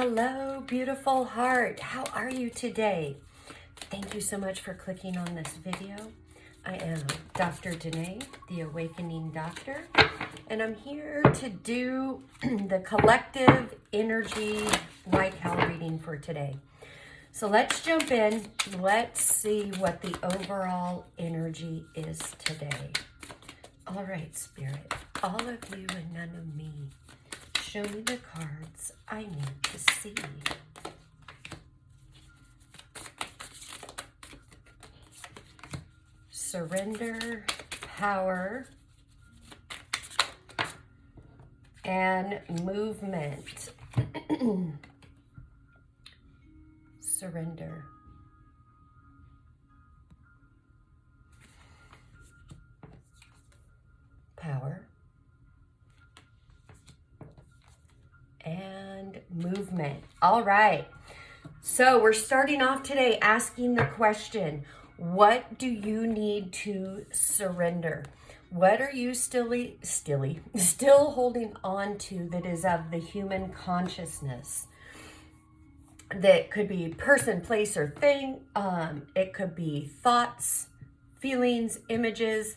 Hello, beautiful heart. How are you today? Thank you so much for clicking on this video. I am Dr. Denae, the Awakening Doctor, and I'm here to do the collective energy YCAL reading for today. So let's jump in. Let's see what the overall energy is today. All right, Spirit, all of you and none of me. Show me the cards I need to see. Surrender, power, and movement. Surrender. Power. And movement. All right. So we're starting off today asking the question, what do you need to surrender? What are you still holding on to that is of the human consciousness? That could be person, place, or thing. It could be thoughts, feelings, images.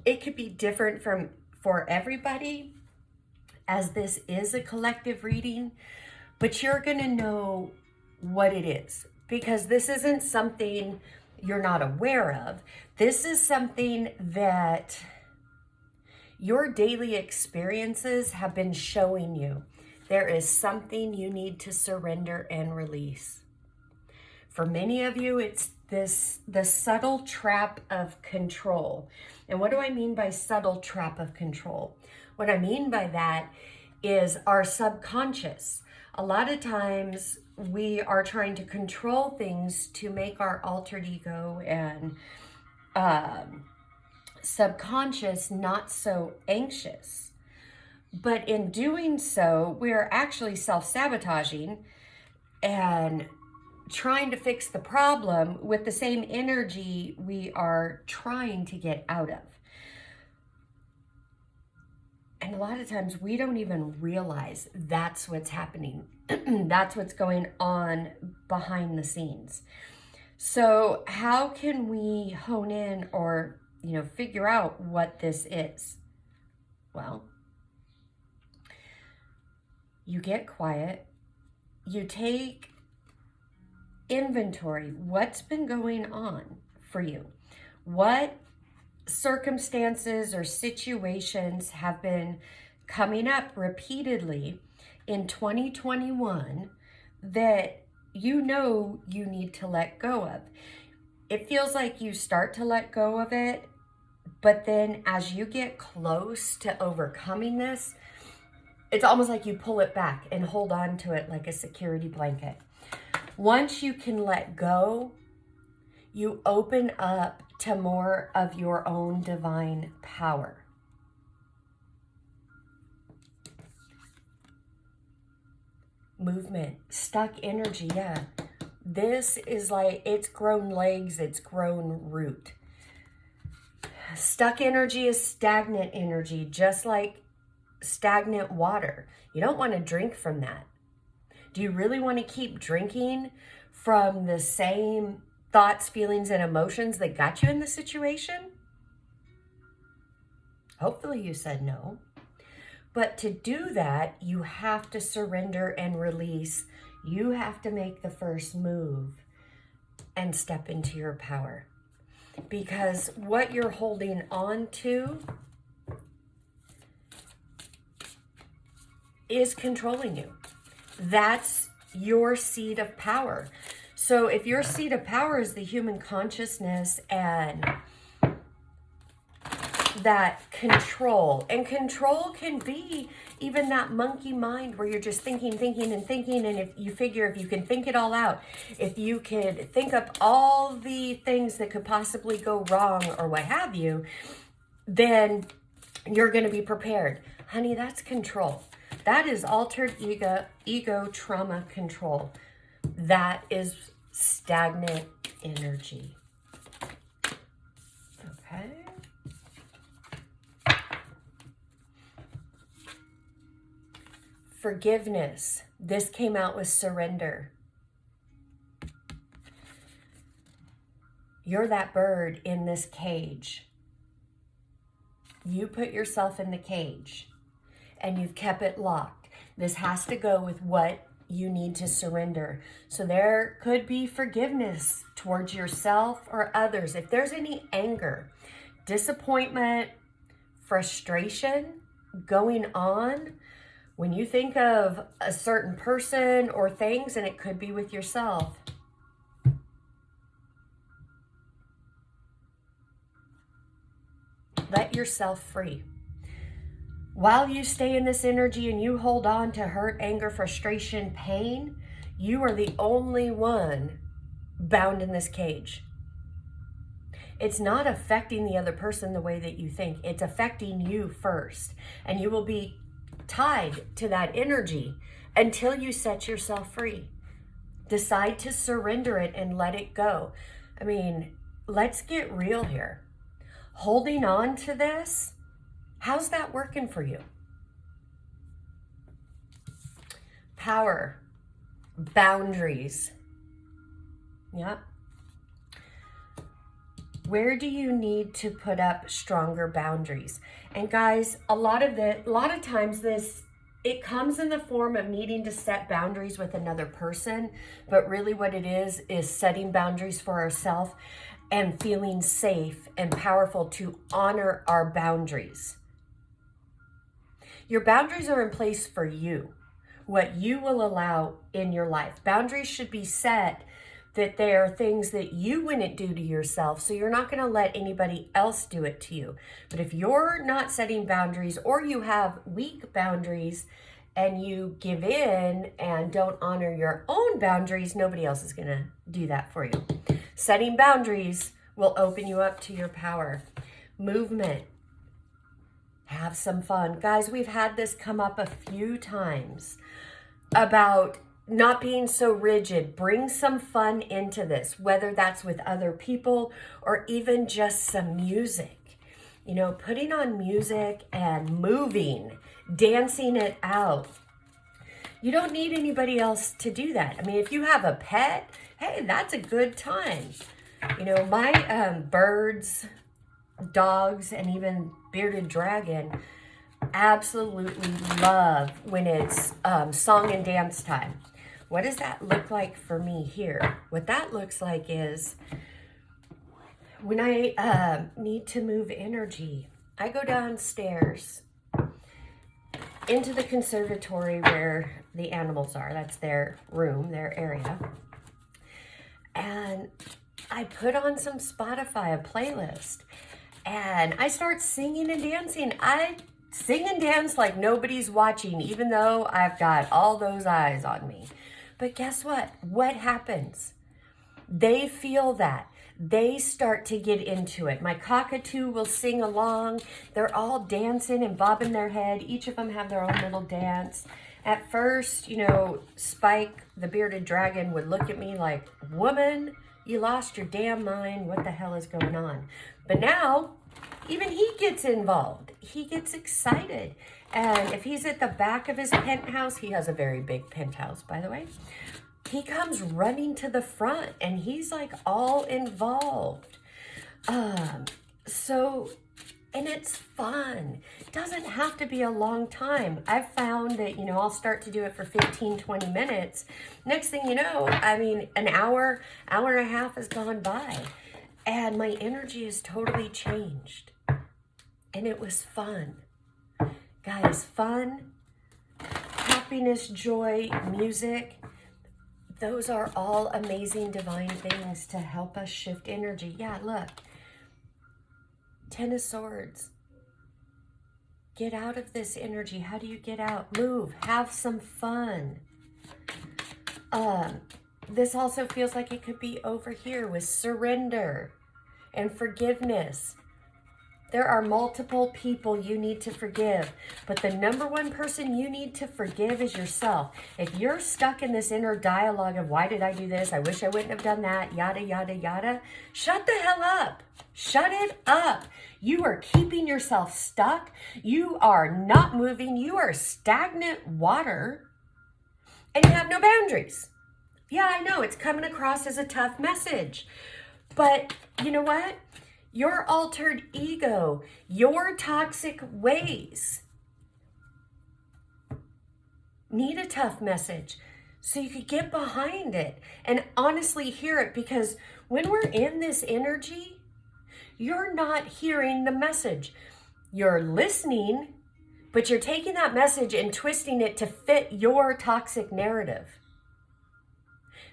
It could be different for everybody, as this is a collective reading, but you're going to know what it is, because this isn't something you're not aware of. This is something that your daily experiences have been showing you. There is something you need to surrender and release. For many of you, it's the subtle trap of control. And what do I mean by subtle trap of control? What I mean by that is our subconscious. A lot of times we are trying to control things to make our altered ego and subconscious not so anxious. But in doing so, we're actually self-sabotaging and trying to fix the problem with the same energy we are trying to get out of. And a lot of times we don't even realize that's what's happening. That's what's going on behind the scenes. So how can we hone in or, figure out what this is? Well, you get quiet. You take inventory. What's been going on for you? What circumstances or situations have been coming up repeatedly in 2021 that you need to let go of? It feels like you start to let go of it, but then as you get close to overcoming this, it's almost like you pull it back and hold on to it like a security blanket. Once you can let go, you open up to more of your own divine power. Movement, stuck energy, yeah. This is like, it's grown legs, it's grown root. Stuck energy is stagnant energy, just like stagnant water. You don't want to drink from that. Do you really want to keep drinking from the same thoughts, feelings, and emotions that got you in the situation? Hopefully you said no. But to do that, you have to surrender and release. You have to make the first move and step into your power. Because what you're holding on to is controlling you. That's your seat of power. So if your seat of power is the human consciousness and that control, and control can be even that monkey mind where you're just thinking, and if you can think it all out, if you could think up all the things that could possibly go wrong or what have you, then you're going to be prepared. Honey, that's control. That is altered ego trauma control. That is stagnant energy. Okay. forgiveness. This came out with surrender. You're that bird in this cage. You put yourself in the cage and you've kept it locked. This has to go with what you need to surrender. So there could be forgiveness towards yourself or others. If there's any anger, disappointment, frustration going on, when you think of a certain person or things, and it could be with yourself, let yourself free. While you stay in this energy and you hold on to hurt, anger, frustration, pain, you are the only one bound in this cage. It's not affecting the other person the way that you think. It's affecting you first. And you will be tied to that energy until you set yourself free. Decide to surrender it and let it go. I mean, let's get real here. Holding on to this, how's that working for you? Power, boundaries. Yep. Where do you need to put up stronger boundaries? And guys, a lot of times it comes in the form of needing to set boundaries with another person, but really what it is setting boundaries for ourselves and feeling safe and powerful to honor our boundaries. Your boundaries are in place for you, what you will allow in your life. Boundaries should be set that they are things that you wouldn't do to yourself, so you're not going to let anybody else do it to you. But if you're not setting boundaries, or you have weak boundaries and you give in and don't honor your own boundaries, nobody else is going to do that for you. Setting boundaries will open you up to your power. Movement. Have some fun. Guys, we've had this come up a few times about not being so rigid. Bring some fun into this, whether that's with other people or even just some music. You know, putting on music and moving, dancing it out. You don't need anybody else to do that. I mean, if you have a pet, hey, that's a good time. You know, my birds, dogs, and even bearded dragon absolutely love when it's song and dance time. What does that look like for me here? What that looks like is when I need to move energy, I go downstairs into the conservatory where the animals are. That's their room, their area. And I put on some Spotify, a playlist, and I start singing and dancing. I sing and dance like nobody's watching, even though I've got all those eyes on me. But guess what? What happens? They feel that. They start to get into it. My cockatoo will sing along. They're all dancing and bobbing their head. Each of them have their own little dance. At first, you know, Spike, the bearded dragon, would look at me like, woman, you lost your damn mind. What the hell is going on? But now, even he gets involved. He gets excited. And if he's at the back of his penthouse, he has a very big penthouse, by the way, he comes running to the front and he's like all involved. And it's fun. It doesn't have to be a long time. I've found that, you know, I'll start to do it for 15, 20 minutes. Next thing you know, I mean, an hour and a half has gone by and my energy is totally changed. And it was fun. Guys, fun, happiness, joy, music, those are all amazing divine things to help us shift energy. Yeah, look. 10 of Swords. Get out of this energy. How do you get out? Move. Have some fun. This also feels like it could be over here with surrender and forgiveness. There are multiple people you need to forgive, but the number one person you need to forgive is yourself. If you're stuck in this inner dialogue of why did I do this? I wish I wouldn't have done that, yada, yada, yada. Shut the hell up. Shut it up. You are keeping yourself stuck. You are not moving. You are stagnant water and you have no boundaries. Yeah, I know it's coming across as a tough message, but you know what? Your altered ego, your toxic ways need a tough message so you could get behind it and honestly hear it, because when we're in this energy, you're not hearing the message. You're listening, but you're taking that message and twisting it to fit your toxic narrative.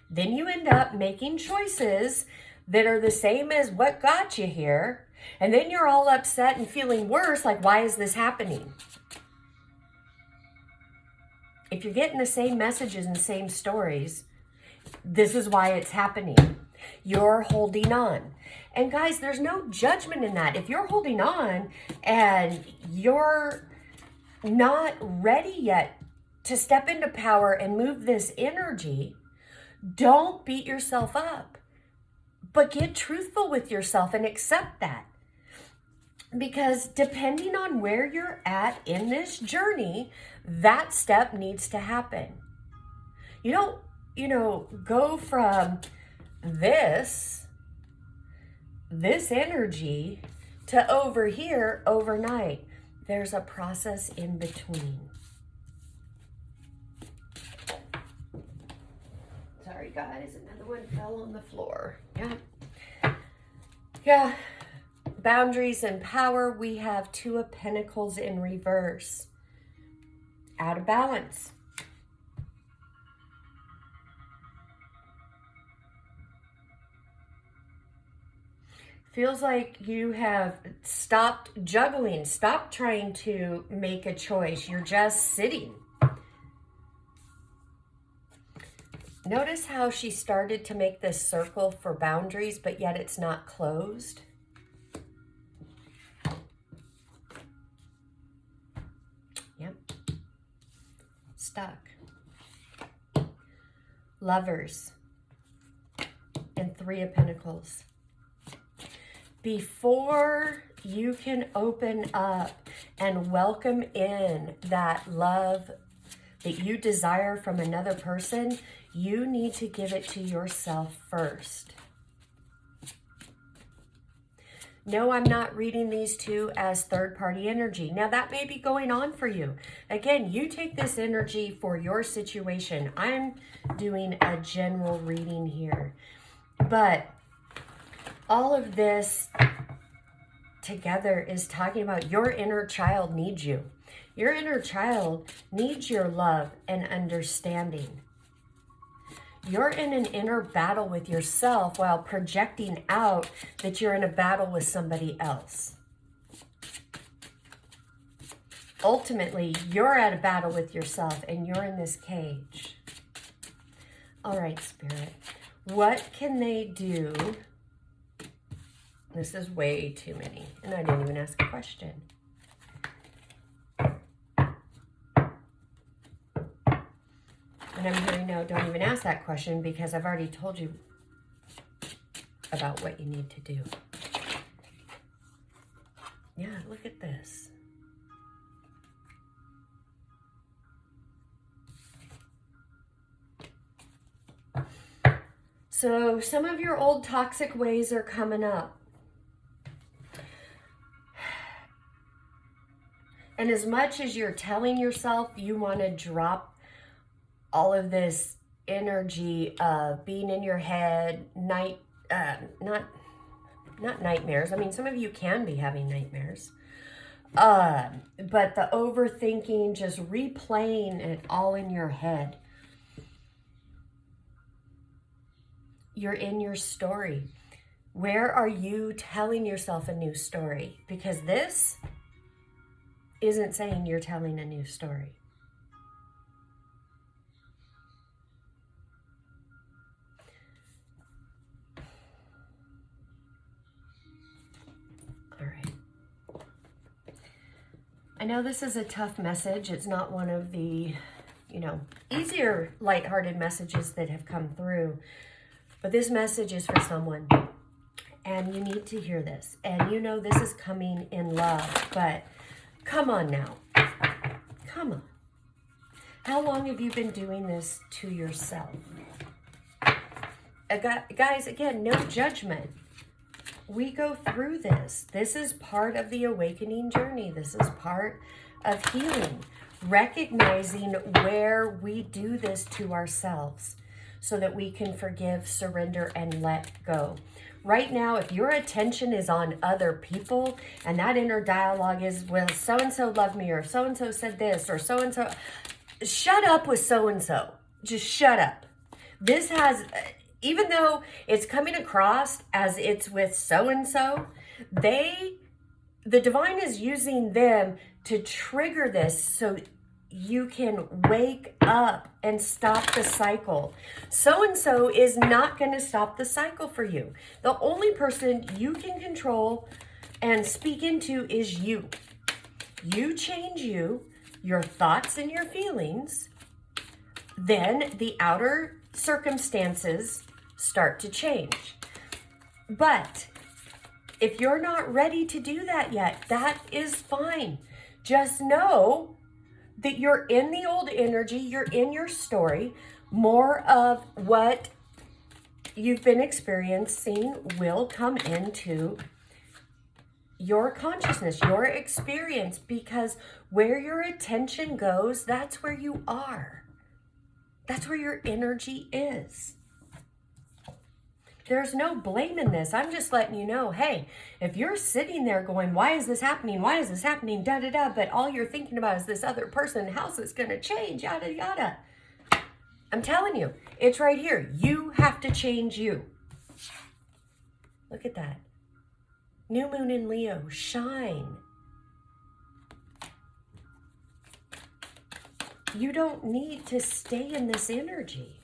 Then you end up making choices that are the same as what got you here. And then you're all upset and feeling worse, like, why is this happening? If you're getting the same messages and same stories, this is why it's happening. You're holding on. And guys, there's no judgment in that. If you're holding on and you're not ready yet to step into power and move this energy, don't beat yourself up. But get truthful with yourself and accept that. Because depending on where you're at in this journey, that step needs to happen. You don't, go from this energy to over here overnight. There's a process in between. Sorry guys, another one fell on the floor. Yeah. Boundaries and power. We have Two of Pentacles in reverse. Out of balance. Feels like you have stopped juggling, stopped trying to make a choice. You're just sitting. Notice how she started to make this circle for boundaries, but yet it's not closed. Yep. Stuck. Lovers. And Three of Pentacles. Before you can open up and welcome in that love that you desire from another person, you need to give it to yourself first. No, I'm not reading these two as third-party energy. Now, that may be going on for you. Again, you take this energy for your situation. I'm doing a general reading here. But all of this together is talking about your inner child needs you. Your inner child needs your love and understanding. You're in an inner battle with yourself while projecting out that you're in a battle with somebody else. Ultimately, you're at a battle with yourself and you're in this cage. All right, Spirit, what can they do? This is way too many, and I didn't even ask a question. And I'm hearing, no, don't even ask that question because I've already told you about what you need to do. Yeah, look at this. So some of your old toxic ways are coming up. And as much as you're telling yourself you want to drop all of this energy of being in your head, not nightmares. I mean, some of you can be having nightmares. But the overthinking, just replaying it all in your head. You're in your story. Where are you telling yourself a new story? Because this isn't saying you're telling a new story. All right. know this is a tough message. It's not one of the, easier, lighthearted messages that have come through. But this message is for someone. And you need to hear this. And this is coming in love. But come on now. Come on. How long have you been doing this to yourself? Guys, again, no judgment. We go through this. This is part of the awakening journey. This is part of healing. Recognizing where we do this to ourselves so that we can forgive, surrender, and let go. Right now, if your attention is on other people and that inner dialogue is, well, so-and-so loved me, or so-and-so said this, or so-and-so, shut up with so-and-so. Just shut up. This has, even though it's coming across as it's with so-and-so, the divine is using them to trigger this so you can wake up and stop the cycle. So-and-so is not going to stop the cycle for you. The only person you can control and speak into is you. You change you, your thoughts and your feelings, then the outer circumstances start to change. But if you're not ready to do that yet, that is fine. Just know that you're in the old energy, you're in your story. More of what you've been experiencing will come into your consciousness, your experience, because where your attention goes, that's where you are. That's where your energy is. There's no blame in this. I'm just letting you know, hey, if you're sitting there going, why is this happening? Why is this happening? Da, da, da. But all you're thinking about is this other person. How's this going to change? Yada, yada. I'm telling you, it's right here. You have to change you. Look at that. New moon in Leo, shine. You don't need to stay in this energy.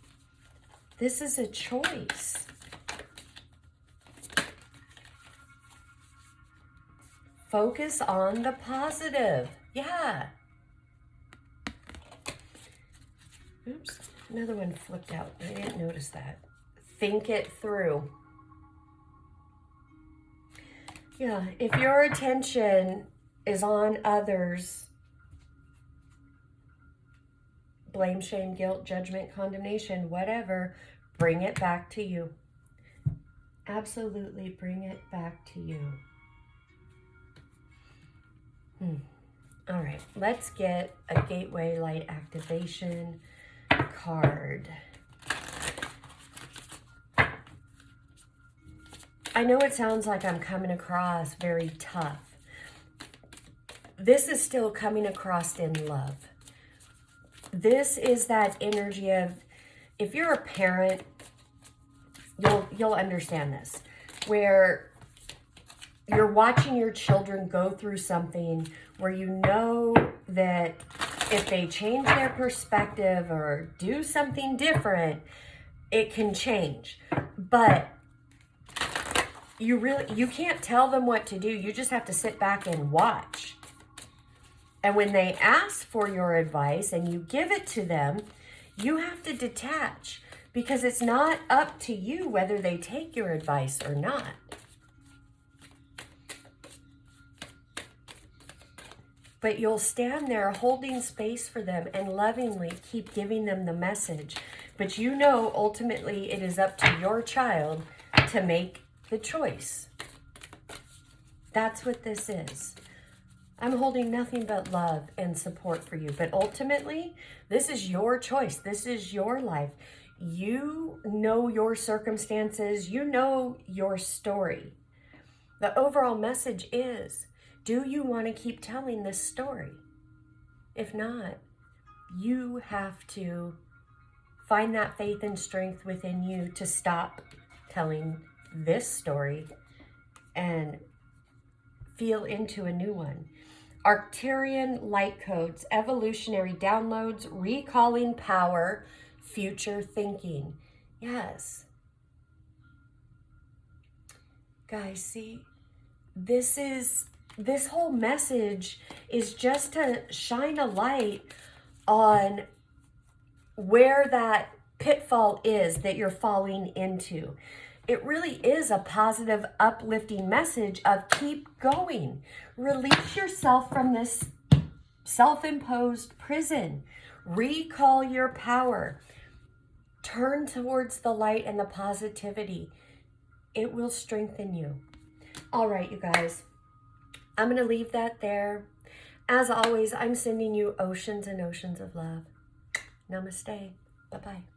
This is a choice. Focus on the positive. Yeah. Oops, another one flipped out. I didn't notice that. Think it through. Yeah, if your attention is on others, blame, shame, guilt, judgment, condemnation, whatever, bring it back to you. Absolutely bring it back to you. All right, let's get a gateway light activation card. I know it sounds like I'm coming across very tough. This is still coming across in love. This is that energy of, if you're a parent, you'll understand this, where you're watching your children go through something where you know that if they change their perspective or do something different, it can change. But you can't tell them what to do. You just have to sit back and watch. And when they ask for your advice and you give it to them, you have to detach, because it's not up to you whether they take your advice or not. But you'll stand there holding space for them and lovingly keep giving them the message. But you know, ultimately, it is up to your child to make the choice. That's what this is. I'm holding nothing but love and support for you. But ultimately, this is your choice. This is your life. You know your circumstances. You know your story. The overall message is, do you want to keep telling this story? If not, you have to find that faith and strength within you to stop telling this story and feel into a new one. Arcturian light codes, evolutionary downloads, recalling power, future thinking. Yes. Guys, see, this is this whole message is just to shine a light on where that pitfall is that you're falling into. It really is a positive, uplifting message of keep going. Release yourself from this self-imposed prison. Recall your power. Turn towards the light and the positivity. It will strengthen you. All right, you guys. I'm going to leave that there. As always, I'm sending you oceans and oceans of love. Namaste. Bye-bye.